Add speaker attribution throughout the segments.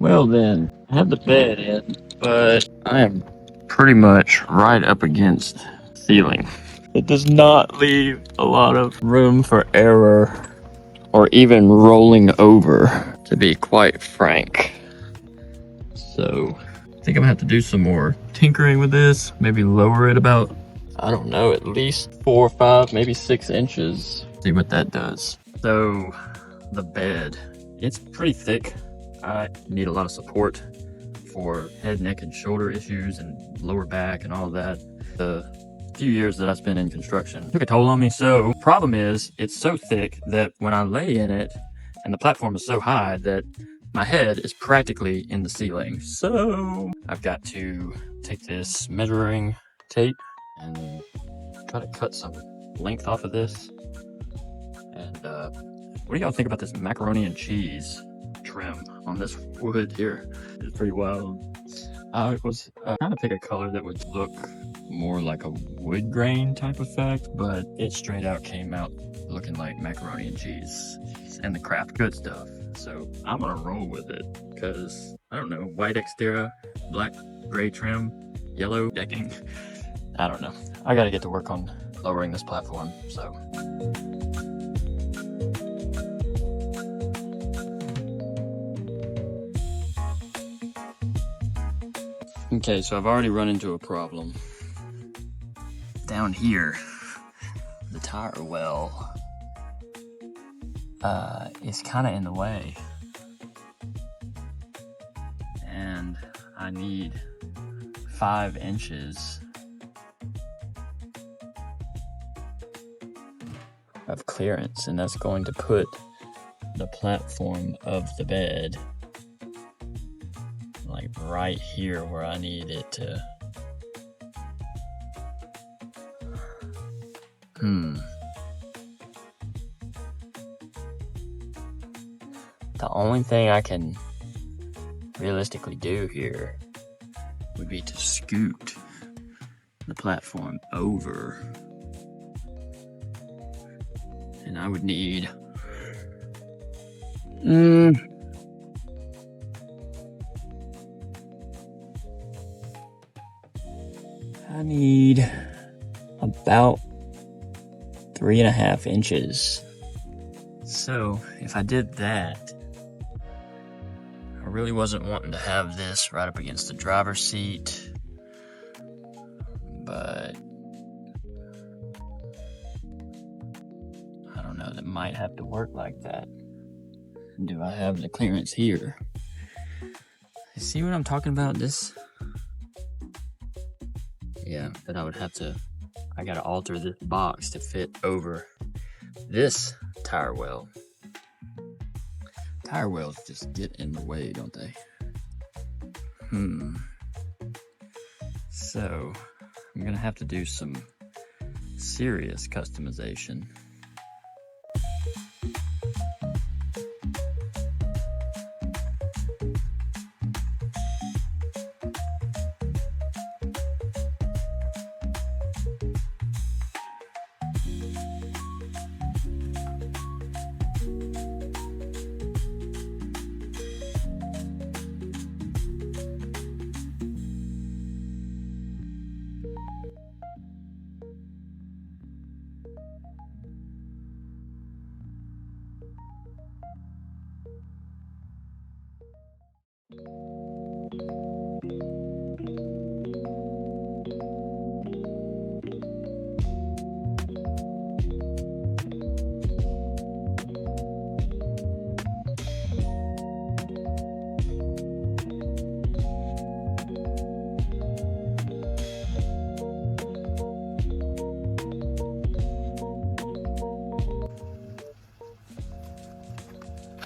Speaker 1: Well then, I have the bed in, but I am pretty much right up against the ceiling. It does not leave a lot of room for error or even rolling over, to be quite frank. So I think I'm gonna have to do some more tinkering with this, maybe lower it about, I don't know, at least 4 or 5, maybe 6 inches. See what that does. So the bed, it's pretty thick. I need a lot of support for head, neck, and shoulder issues and lower back and all of that. The few years that I spent in construction took a toll on me. So problem is, it's so thick that when I lay in it, and the platform is so high that my head is practically in the ceiling. So I've got to take this measuring tape and try to cut some length off of this. And what do y'all think about this macaroni and cheese trim on this wood here? It's pretty wild. I was trying to pick a color that would look more like a wood grain type effect, but it straight out came out looking like macaroni and cheese and the craft good stuff. So I'm gonna roll with it because I don't know, white Xterra, black gray trim, yellow decking. I don't know. I gotta get to work on lowering this platform. So. Okay, so I've already run into a problem. Down here, the tire well is kind of in the way. And I need 5 inches of clearance, and that's going to put the platform of the bed like right here where I need it to. The only thing I can realistically do here would be to scoot the platform over. And I would need I need about 3.5 inches. So if I did that, I really wasn't wanting to have this right up against the driver's seat, but I don't know, that might have to work like that. Do I have the clearance here? You see what I'm talking about? This, yeah, that I would have to, I gotta alter this box to fit over this tire well. Tire wells just get in the way, don't they? So I'm gonna have to do some serious customization.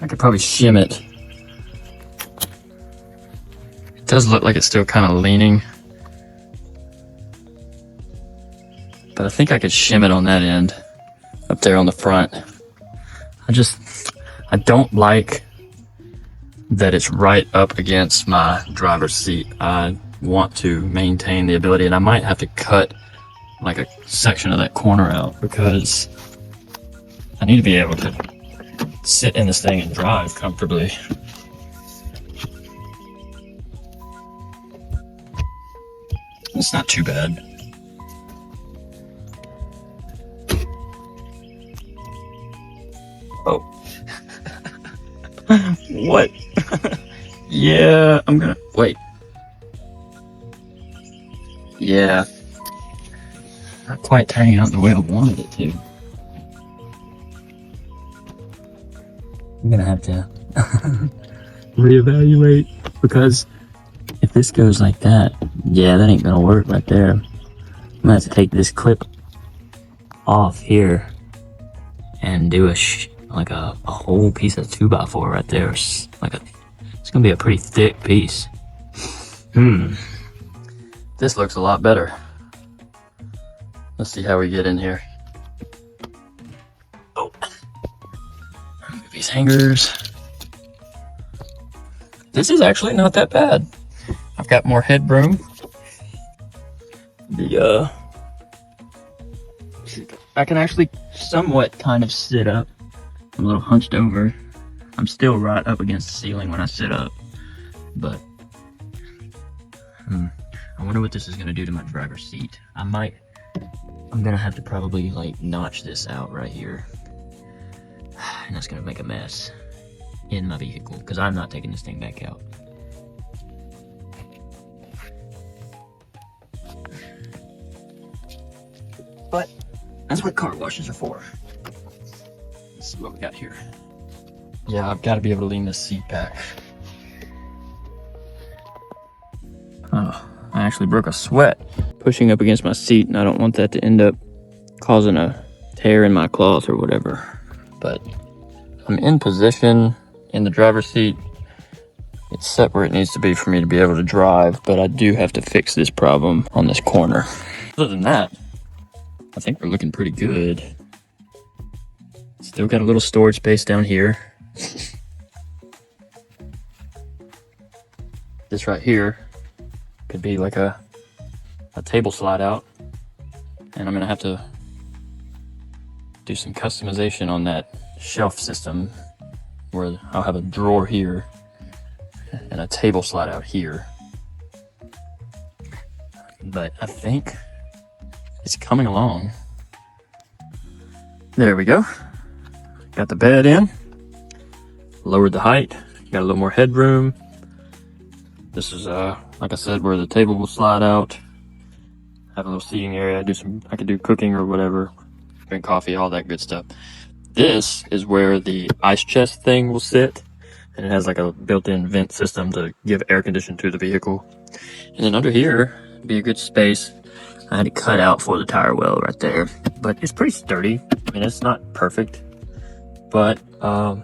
Speaker 1: I could probably shim it. It does look like it's still kind of leaning, but I think I could shim it on that end up there on the front. I don't like that it's right up against my driver's seat. I want to maintain the ability, and I might have to cut like a section of that corner out because I need to be able to sit in this thing and drive comfortably. It's not too bad. Oh. What? Yeah, I'm gonna wait. Yeah. Not quite turning out the way I wanted it to. I'm gonna have to reevaluate, because if this goes like that, yeah, that ain't gonna work right there. I'm gonna have to take this clip off here and do like a whole piece of 2x4 right there. It's gonna be a pretty thick piece. This looks a lot better. Let's see how we get in here. Oh, move these hangers. This is actually not that bad. I've got more headroom. I can actually somewhat kind of sit up. I'm a little hunched over. I'm still right up against the ceiling when I sit up, but I wonder what this is gonna do to my driver's seat. I'm gonna have to probably like notch this out right here, and that's gonna make a mess in my vehicle because I'm not taking this thing back out. But that's what car washes are for. Let's see what we got here. Yeah, I've got to be able to lean this seat back. Oh, I actually broke a sweat pushing up against my seat, and I don't want that to end up causing a tear in my cloth or whatever. But I'm in position in the driver's seat. It's set where it needs to be for me to be able to drive, but I do have to fix this problem on this corner. Other than that, I think we're looking pretty good. Still got a little storage space down here. This right here could be like a table slide out, and I'm gonna have to do some customization on that shelf system where I'll have a drawer here and a table slide out here. But I think it's coming along. There we go. Got the bed in, lowered the height, got a little more headroom. This is like I said, where the table will slide out. Have a little seating area. I could do cooking or whatever, drink coffee, all that good stuff. This is where the ice chest thing will sit, and it has like a built-in vent system to give air conditioning to the vehicle. And then under here be a good space. I had it cut out for the tire well right there, but it's pretty sturdy. I mean, it's not perfect, but I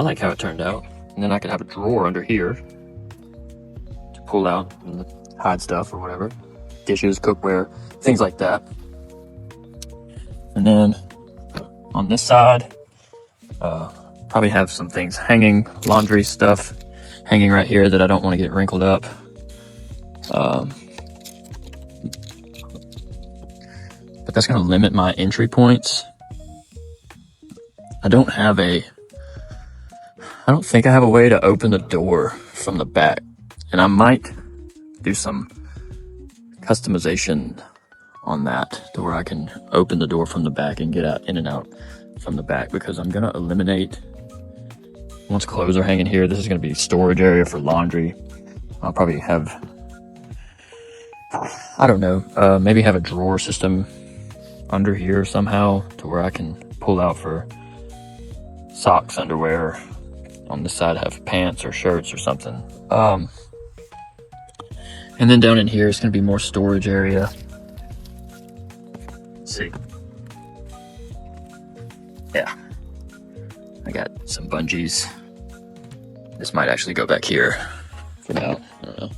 Speaker 1: like how it turned out. And then I could have a drawer under here to pull out and hide stuff or whatever, dishes, cookware, things like that. And then on this side, probably have some things hanging, laundry stuff hanging right here that I don't want to get wrinkled up. But that's going to limit my entry points. I don't think I have a way to open the door from the back, and I might do some customization on that to where I can open the door from the back and get out in and out from the back, because I'm going to eliminate, once clothes are hanging here, this is going to be storage area for laundry. I'll probably have, I don't know, maybe have a drawer system under here somehow to where I can pull out for socks, underwear. On this side have pants or shirts or something. And then down in here is going to be more storage area. Let's see. Yeah, I got some bungees. This might actually go back here for now. I don't know.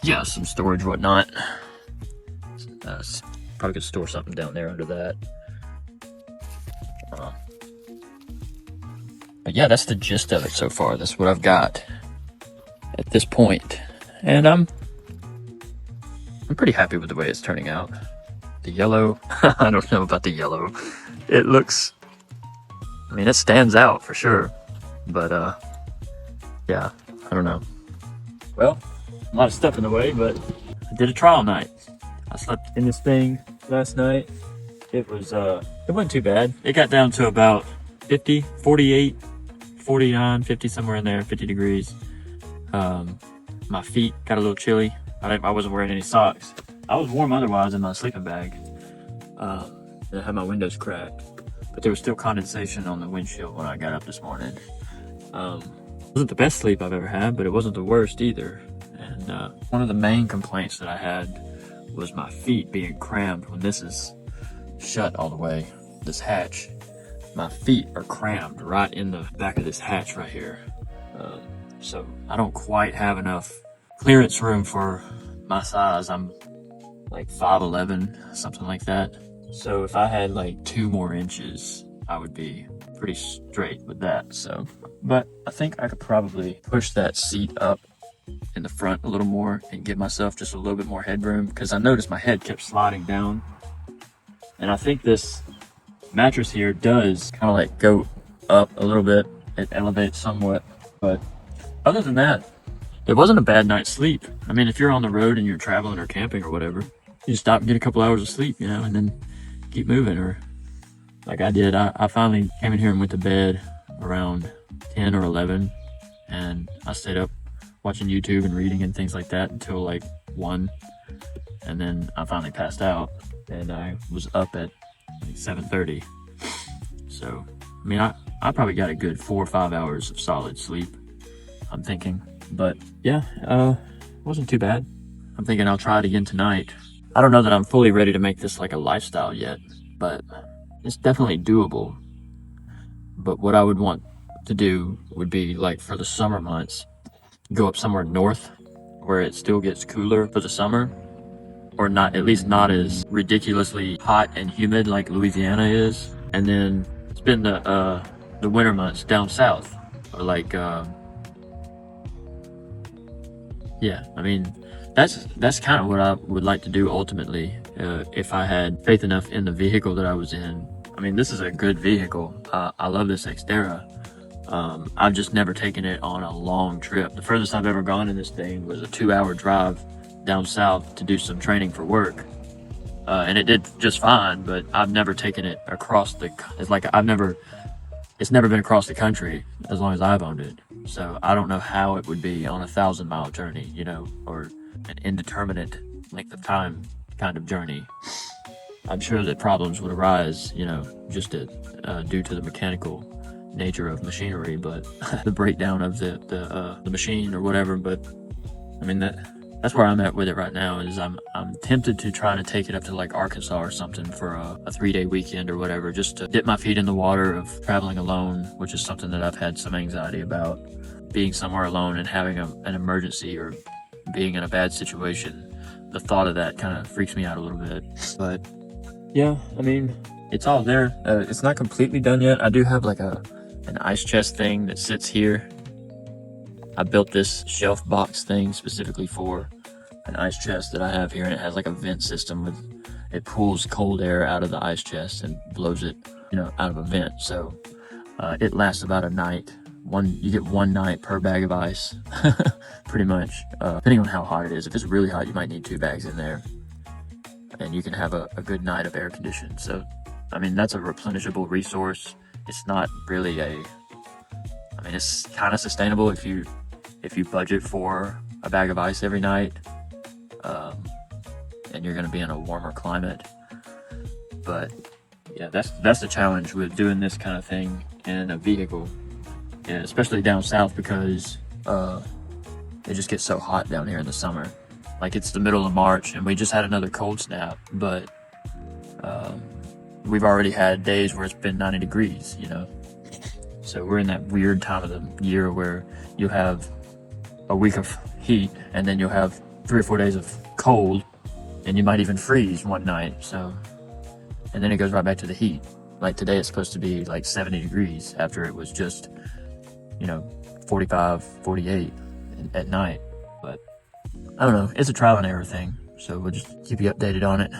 Speaker 1: Yeah, some storage, whatnot. Probably could store something down there under that. But yeah, that's the gist of it so far. That's what I've got at this point. And I'm pretty happy with the way it's turning out. The yellow, I don't know about the yellow. It looks, I mean, it stands out for sure. But yeah, I don't know. Well, a lot of stuff in the way, but I I did a trial night. I slept in this thing last night. It wasn't too bad. It got down to about 50, 48, 49, 50, somewhere in there, 50 degrees. My feet got a little chilly. I wasn't wearing any socks. I was warm otherwise in my sleeping bag. I had my windows cracked, but there was still condensation on the windshield when I got up this morning. It wasn't the best sleep I've ever had, but it wasn't the worst either. And one of the main complaints that I had was my feet being crammed when this is shut all the way, this hatch. My feet are crammed right in the back of this hatch right here. So I don't quite have enough clearance room for my size. I'm like 5'11", something like that. So if I had like 2 more inches, I would be pretty straight with that. So, but I think I could probably push that seat up in the front a little more and give myself just a little bit more headroom, because I noticed my head kept sliding down. And I think this mattress here does kind of like go up a little bit. It elevates somewhat, but other than that, it wasn't a bad night's sleep. I mean, if you're on the road and you're traveling or camping or whatever, you stop and get a couple hours of sleep, you know, and then keep moving. Or like I did, I finally came in here and went to bed around 10 or 11, and I stayed up watching YouTube and reading and things like that until like 1, and then I finally passed out, and I was up at like 7:30. So, I mean, I probably got a good 4 or 5 hours of solid sleep, I'm thinking. But yeah, wasn't too bad. I'm thinking I'll try it again tonight. I don't know that I'm fully ready to make this like a lifestyle yet, but it's definitely doable. But what I would want to do would be, like, for the summer months, go up somewhere north where it still gets cooler for the summer, or not, at least not as ridiculously hot and humid like Louisiana is, and then spend the winter months down south, or like yeah, I mean, that's kind of what I would like to do ultimately, if I had faith enough in the vehicle that I was in. I mean, this is a good vehicle. I love this Xterra. I've just never taken it on a long trip. The furthest I've ever gone in this thing was a 2-hour drive down south to do some training for work. And it did just fine, but I've never taken it across it's never been across the country as long as I've owned it. So I don't know how it would be on a 1,000-mile journey, you know, or an indeterminate length of time kind of journey. I'm sure that problems would arise, you know, just due to the mechanical nature of machinery, but the breakdown of the machine or whatever. But I mean, that's where I'm at with it right now. Is I'm tempted to try to take it up to like Arkansas or something for a 3-day weekend or whatever, just to dip my feet in the water of traveling alone, which is something that I've had some anxiety about. Being somewhere alone and having an emergency or being in a bad situation, the thought of that kind of freaks me out a little bit. But yeah, I mean, it's all there. It's not completely done yet. I do have like an ice chest thing that sits here. I built this shelf box thing specifically for an ice chest that I have here, and it has like a vent system it pulls cold air out of the ice chest and blows it, you know, out of a vent. So it lasts about a night. You get 1 night per bag of ice, pretty much, depending on how hot it is. If it's really hot, you might need 2 bags in there, and you can have a good night of air condition. So, I mean, that's a replenishable resource. It's not really I mean, it's kind of sustainable if you budget for a bag of ice every night, and you're going to be in a warmer climate. But yeah, that's the challenge with doing this kind of thing in a vehicle. Yeah, especially down south, because it just gets so hot down here in the summer. Like, it's the middle of March and we just had another cold snap, but we've already had days where it's been 90 degrees, you know. So we're in that weird time of the year where you'll have a week of heat and then you'll have 3 or 4 days of cold, and you might even freeze one night. So, and then it goes right back to the heat. Like today it's supposed to be like 70 degrees after it was just, you know, 45, 48 at night. But I don't know, it's a trial and error thing. So we'll just keep you updated on it.